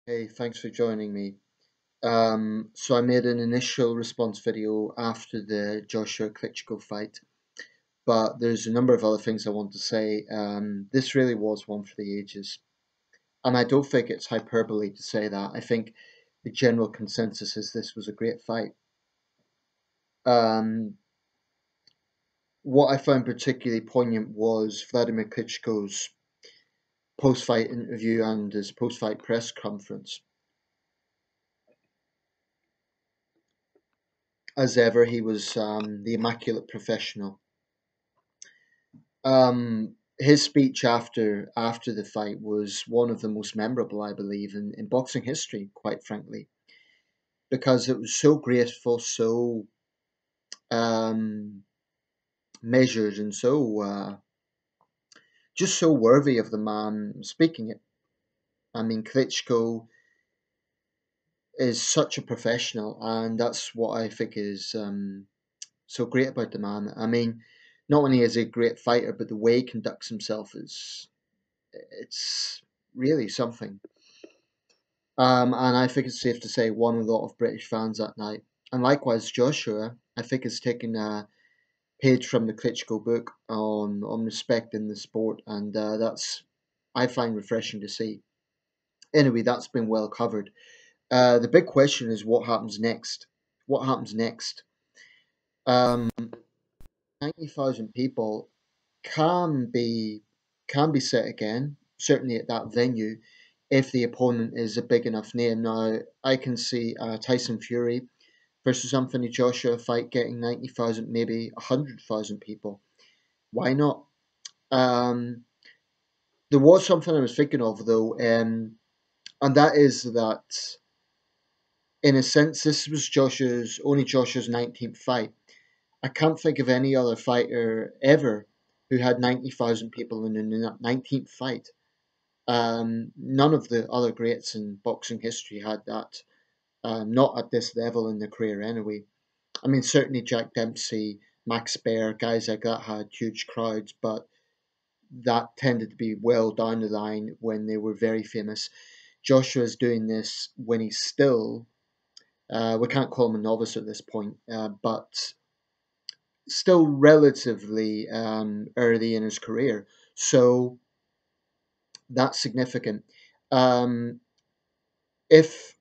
Hey, thanks for joining me. So I made an initial response video after the Joshua Klitschko fight, but there's a number of other things I want to say. This really was one for the ages, and I don't think it's hyperbole to say that. I think the general consensus is this was a great fight. Um, what I found particularly poignant was Vladimir Klitschko's post-fight interview and his post-fight press conference. As ever, he was the immaculate professional. His speech after the fight was one of the most memorable, I believe, in boxing history, quite frankly, because it was so graceful, so um, measured, and so just so worthy of the man speaking it. I mean, Klitschko is such a professional, and that's what I think is so great about the man. I mean, not only is he a great fighter, but the way he conducts himself is it's really something. And I think it's safe to say won a lot of British fans that night. And likewise, Joshua, I think, has taken a page from the Klitschko book on respect in the sport, and that's I find refreshing to see. Anyway, that's been well covered. The big question is what happens next. What happens next? Um, 90,000 people can be can be set again, certainly at that venue, if the opponent is a big enough name. Now, I can see Tyson Fury versus Anthony Joshua fight getting 90,000, maybe 100,000 people. Why not? Um, there was something I was thinking of though, and that is that in a sense, this was Joshua's 19th fight. I can't think of any other fighter ever who had 90,000 people in a 19th fight. None of the other greats in boxing history had that, not at this level in their career anyway. I mean, certainly Jack Dempsey, Max Baer, guys like that had huge crowds, but that tended to be well down the line when they were very famous. Joshua's doing this when he's still, we can't call him a novice at this point, but still relatively early in his career. So that's significant. Um, if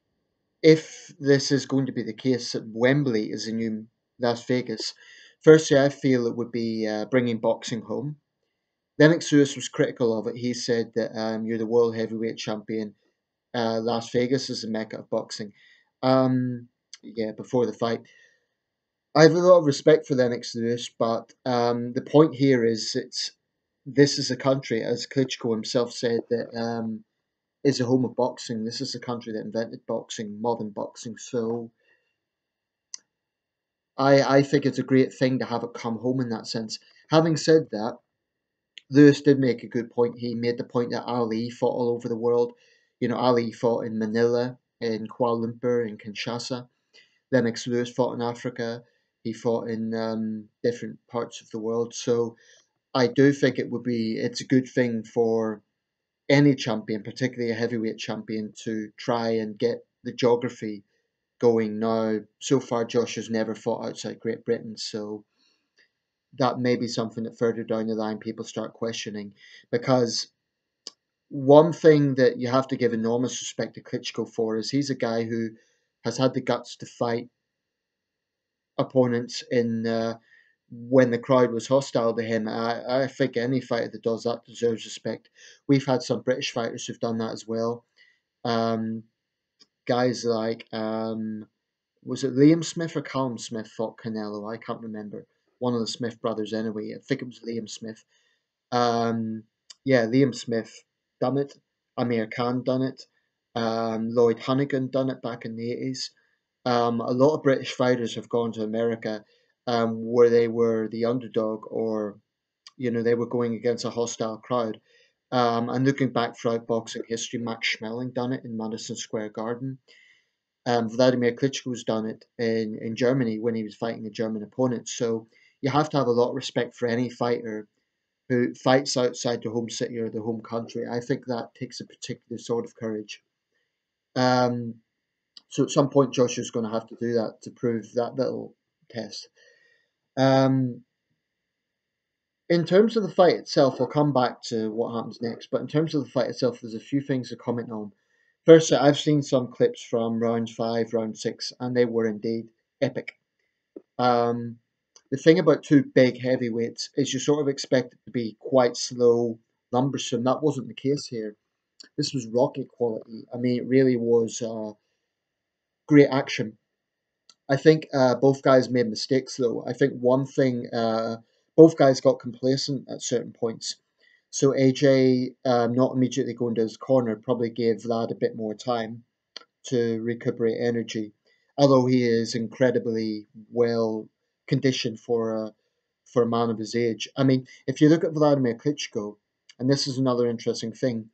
if this is going to be the case that Wembley is the new Las Vegas, firstly, I feel it would be bringing boxing home. Lennox Lewis was critical of it. He said that you're the world heavyweight champion. Las Vegas is the mecca of boxing. Yeah, before the fight. I have a lot of respect for Lennox Lewis, but the point here is this is a country, as Klitschko himself said, that is a home of boxing. This is a country that invented boxing, modern boxing. So I think it's a great thing to have it come home in that sense. Having said that, Lewis did make a good point. He made the point that Ali fought all over the world. You know, Ali fought in Manila, in Kuala Lumpur, in Kinshasa. Lennox Lewis fought in Africa. He fought in different parts of the world. So I do think it's a good thing for any champion, particularly a heavyweight champion, to try and get the geography going now. So far, Josh has never fought outside Great Britain, so that may be something that further down the line people start questioning. Because one thing that you have to give enormous respect to Klitschko for is he's a guy who has had the guts to fight opponents in when the crowd was hostile to him. I think any fighter that does that deserves respect. We've had some British fighters who've done that as well. Um, Guys like was it Liam Smith or Callum Smith fought Canelo? I can't remember. One of the Smith brothers, anyway. I think it was Liam Smith. Um, yeah, Liam Smith done it. Amir Khan done it. Lloyd Hunnigan done it back in the 80s. A lot of British fighters have gone to America where they were the underdog or, they were going against a hostile crowd. And looking back throughout boxing history, Max Schmeling done it in Madison Square Garden. Vladimir Klitschko's done it in Germany when he was fighting a German opponent. So you have to have a lot of respect for any fighter who fights outside the home city or the home country. I think that takes a particular sort of courage. Um, so at some point, Joshua's going to have to do that to prove that little test. Um, in terms of the fight itself, I'll come back to what happens next. But in terms of the fight itself, there's a few things to comment on. Firstly, I've seen some clips from round 5, round 6, and they were indeed epic. Um, the thing about two big heavyweights is you sort of expect it to be quite slow, lumbersome. That wasn't the case here. This was Rocky quality. I mean, it really was great action. I think both guys made mistakes, though. I think one thing, both guys got complacent at certain points. So AJ, not immediately going to his corner, probably gave Vlad a bit more time to recuperate energy. Although he is incredibly well conditioned for a man of his age. I mean, if you look at Vladimir Klitschko, and this is another interesting thing,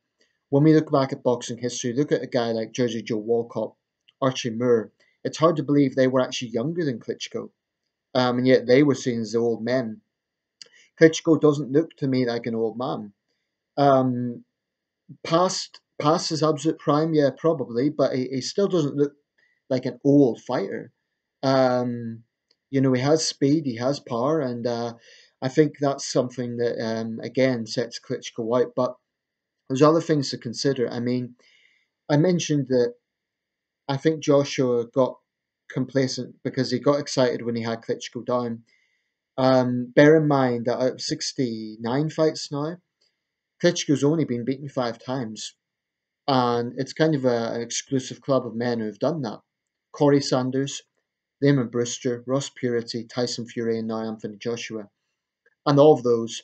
when we look back at boxing history, look at a guy like Jersey Joe Walcott, Archie Moore. It's hard to believe they were actually younger than Klitschko, and yet they were seen as the old men. Klitschko doesn't look to me like an old man. Um, past his absolute prime, yeah, probably, but he still doesn't look like an old fighter. Um, he has speed, he has power, and I think that's something that again sets Klitschko out. But there's other things to consider. I mean, I mentioned that I think Joshua got complacent because he got excited when he had Klitschko down. Bear in mind that out of 69 fights now, Klitschko's only been beaten 5 times. And it's kind of an exclusive club of men who've done that. Corey Sanders, Damon Brewster, Ross Purity, Tyson Fury, and now Anthony Joshua. And all of those,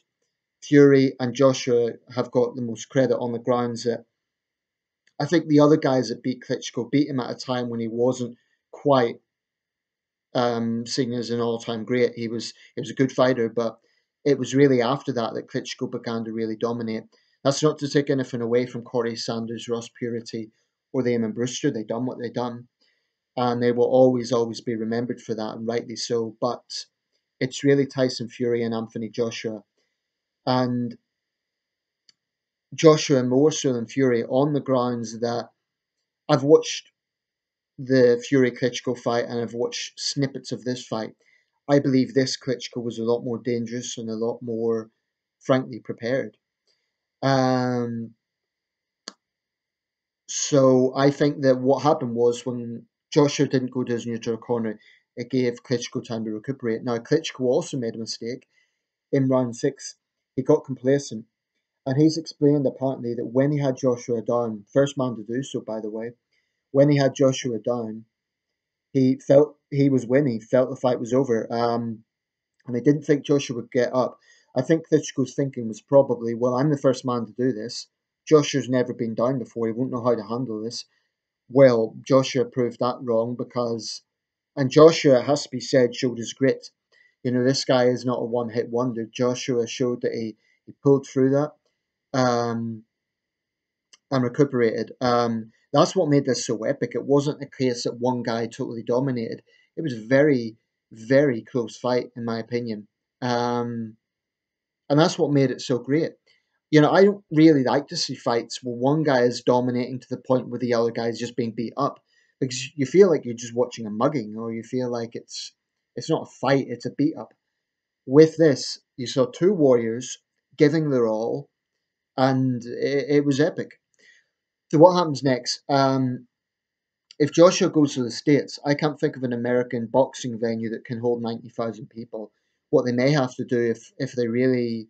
Fury and Joshua have got the most credit on the grounds that I think the other guys that beat Klitschko beat him at a time when he wasn't quite seen as an all-time great. He was a good fighter, but it was really after that that Klitschko began to really dominate. That's not to take anything away from Corey Sanders, Ross Purity, or the Eamon Brewster. They done what they done, and they will always be remembered for that, and rightly so. But it's really Tyson Fury and Anthony Joshua, and Joshua more so than Fury on the grounds that I've watched the Fury Klitschko fight and I've watched snippets of this fight. I believe this Klitschko was a lot more dangerous and a lot more, frankly, prepared. Um, so I think that what happened was when Joshua didn't go to his neutral corner, it gave Klitschko time to recuperate. Now, Klitschko also made a mistake in round 6. He got complacent. And he's explained apparently that when he had Joshua down, first man to do so, by the way, when he had Joshua down, he felt he was winning, felt the fight was over, and he didn't think Joshua would get up. I think Klitschko's thinking was probably, well, I'm the first man to do this. Joshua's never been down before. He won't know how to handle this. Well, Joshua proved that wrong because, and Joshua, it has to be said, showed his grit. This guy is not a one-hit wonder. Joshua showed that he pulled through that. Um, and recuperated. That's what made this so epic. It wasn't a case that one guy totally dominated. It was a very, very close fight, in my opinion. And that's what made it so great. I don't really like to see fights where one guy is dominating to the point where the other guy is just being beat up because you feel like you're just watching a mugging, or you feel like it's not a fight, it's a beat up. With this, you saw two warriors giving their all, and it was epic. So what happens next? If Joshua goes to the States, I can't think of an American boxing venue that can hold 90,000 people. What they may have to do if they really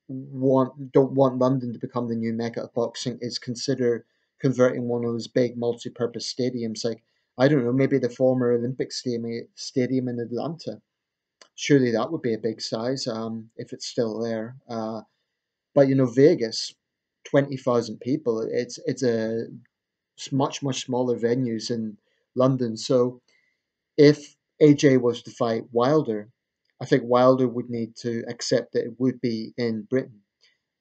don't want London to become the new mecca of boxing is consider converting one of those big multi-purpose stadiums, like I don't know, maybe the former Olympic stadium in Atlanta. Surely that would be a big size if it's still there. But Vegas, 20,000 people. It's much smaller venues in London. So if AJ was to fight Wilder, I think Wilder would need to accept that it would be in Britain.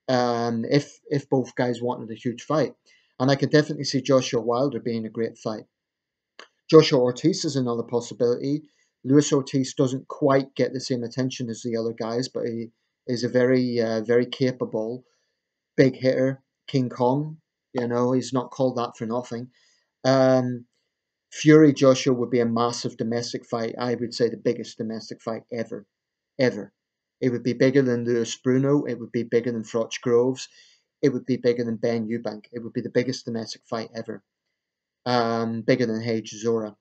If both guys wanted a huge fight, and I could definitely see Joshua Wilder being a great fight. Joshua Ortiz is another possibility. Luis Ortiz doesn't quite get the same attention as the other guys, but he is a very capable big hitter. King Kong, he's not called that for nothing. Um, Fury Joshua would be a massive domestic fight. I would say the biggest domestic fight ever, ever. It would be bigger than Lewis Bruno. It would be bigger than Froch Groves. It would be bigger than Ben Eubank. It would be the biggest domestic fight ever. Bigger than Hey Zora.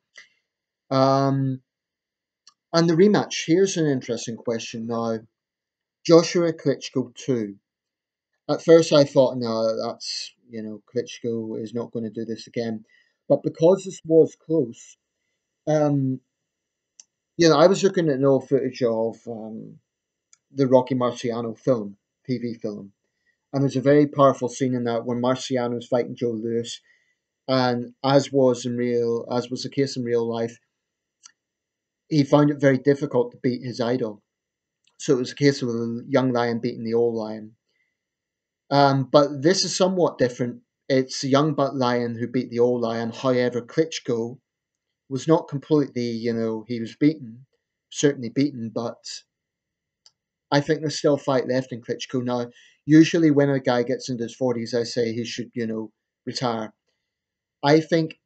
Um, and the rematch. Here's an interesting question now. Joshua Klitschko 2. At first, I thought, no, that's, Klitschko is not going to do this again. But because this was close, um, I was looking at an old footage of the Rocky Marciano film, TV film. And there's a very powerful scene in that when Marciano's fighting Joe Louis. And as was the case in real life, he found it very difficult to beat his idol. So it was a case of the young lion beating the old lion. But this is somewhat different. It's the young butt lion who beat the old lion. However, Klitschko was not completely, he was beaten, certainly beaten, but I think there's still fight left in Klitschko. Now, usually when a guy gets into his 40s, I say he should, retire. I think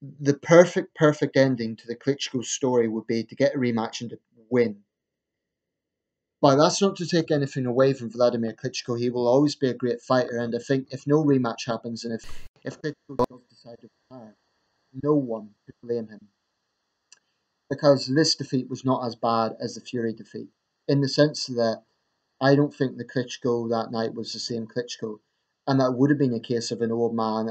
the perfect ending to the Klitschko story would be to get a rematch and to win. But that's not to take anything away from Vladimir Klitschko. He will always be a great fighter, and I think if no rematch happens and if Klitschko does decide to retire, no one could blame him because this defeat was not as bad as the Fury defeat in the sense that I don't think the Klitschko that night was the same Klitschko, and that would have been a case of an old man,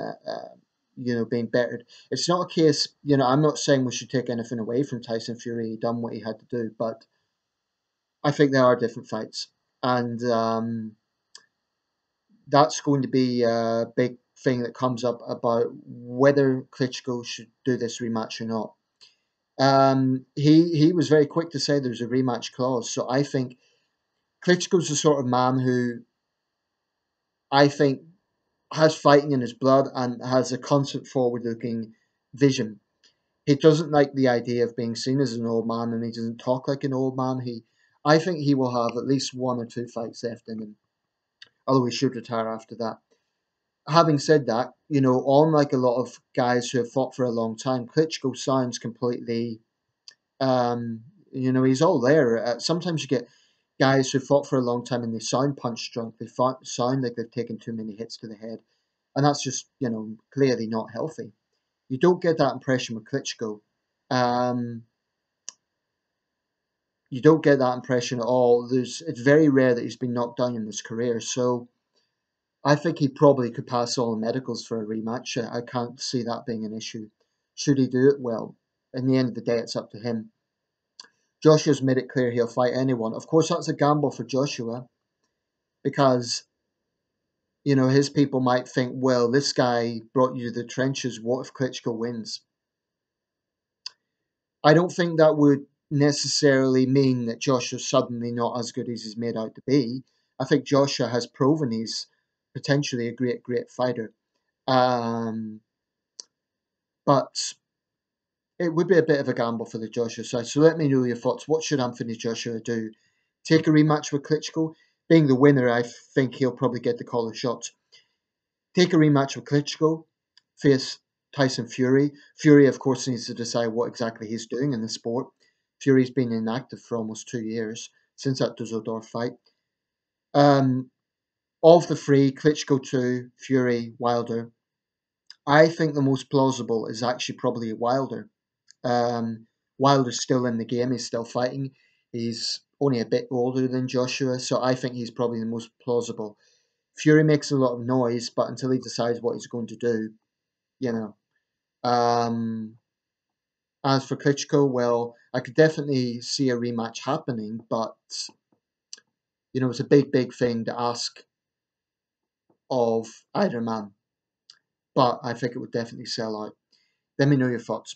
being bettered. It's not a case, I'm not saying we should take anything away from Tyson Fury. He done what he had to do, but I think there are different fights, and that's going to be a big thing that comes up about whether Klitschko should do this rematch or not. He was very quick to say there's a rematch clause, so I think Klitschko's the sort of man who I think has fighting in his blood and has a constant forward-looking vision. He doesn't like the idea of being seen as an old man, and he doesn't talk like an old man. I think he will have at least one or two fights left in him, although he should retire after that. Having said that, unlike a lot of guys who have fought for a long time, Klitschko sounds completely, um, he's all there. Sometimes you get guys who fought for a long time and they sound punch drunk. They sound like they've taken too many hits to the head, and that's just clearly not healthy. You don't get that impression with Klitschko. Um, you don't get that impression at all. It's very rare that he's been knocked down in his career, so I think he probably could pass all the medicals for a rematch. I can't see that being an issue. Should he do it? Well, in the end of the day, it's up to him. Joshua's made it clear he'll fight anyone. Of course, that's a gamble for Joshua because, his people might think, well, this guy brought you to the trenches. What if Klitschko wins? I don't think that would necessarily mean that Joshua's suddenly not as good as he's made out to be. I think Joshua has proven he's potentially a great fighter. Um, but it would be a bit of a gamble for the Joshua side. So let me know your thoughts. What should Anthony Joshua do? Take a rematch with Klitschko? Being the winner, I think he'll probably get the call of shots. Take a rematch with Klitschko, face Tyson Fury. Fury, of course, needs to decide what exactly he's doing in the sport. Fury's been inactive for almost 2 years since that Dusseldorf fight. Um, of the three, Klitschko 2, Fury, Wilder, I think the most plausible is actually probably Wilder. Wilder's still in the game, he's still fighting. He's only a bit older than Joshua, so I think he's probably the most plausible. Fury makes a lot of noise, but until he decides what he's going to do, you know. Um, as for Klitschko, well, I could definitely see a rematch happening, but it's a big thing to ask of either man. But I think it would definitely sell out. Let me know your thoughts.